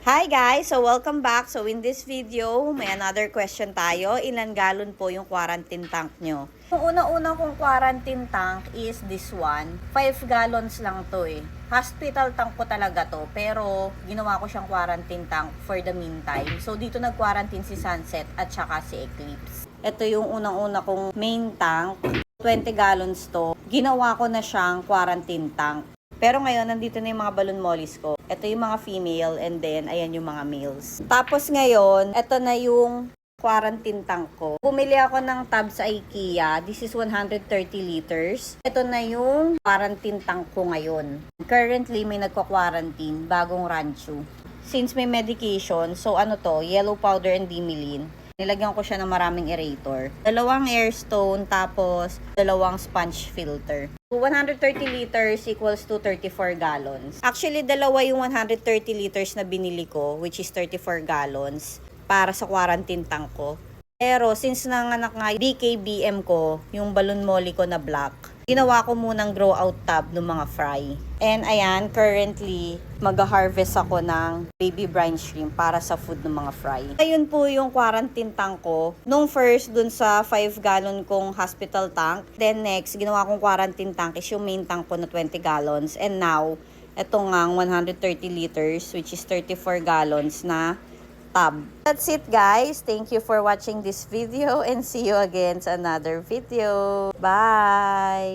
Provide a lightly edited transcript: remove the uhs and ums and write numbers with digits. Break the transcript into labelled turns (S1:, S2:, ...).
S1: Hi guys! So welcome back. So in this video, may another question tayo. Ilan galon po yung quarantine tank nyo? Yung una-una kong quarantine tank is this one. 5 gallons lang to eh. Hospital tank ko talaga to. Pero ginawa ko siyang quarantine tank for the meantime. So dito nag-quarantine si Sunset at saka si Eclipse. Ito yung unang-una kong main tank. 20 gallons to. Ginawa ko na siyang quarantine tank. Pero ngayon, nandito na yung mga balloon mollies ko. Ito yung mga female and then, ayan yung mga males. Tapos ngayon, ito na yung quarantine tank ko. Bumili ako ng tub sa IKEA. This is 130 liters. Ito na yung quarantine tank ko ngayon. Currently, may nagko-quarantine, bagong rancho. Since may medication, so ano to, yellow powder and dimilin. Nilagyan ko siya ng maraming aerator. Dalawang airstone, tapos dalawang sponge filter. 130 liters equals to 34 gallons. Actually, dalawa yung 130 liters na binili ko, which is 34 gallons, para sa quarantine tank ko. Pero, since nanganak nga BKBM ko, yung balloon molly ko na black, ginawa ko munang grow out tub ng mga fry. And ayan, currently, mag-harvest ako ng baby brine shrimp para sa food ng mga fry. Ayun po yung quarantine tank ko. Nung first, dun sa 5 gallon kong hospital tank. Then next, ginawa kong quarantine tank is yung main tank ko na 20 gallons. And now, eto nga 130 liters, which is 34 gallons na tub. That's it guys. Thank you for watching this video and see you again sa another video. Bye!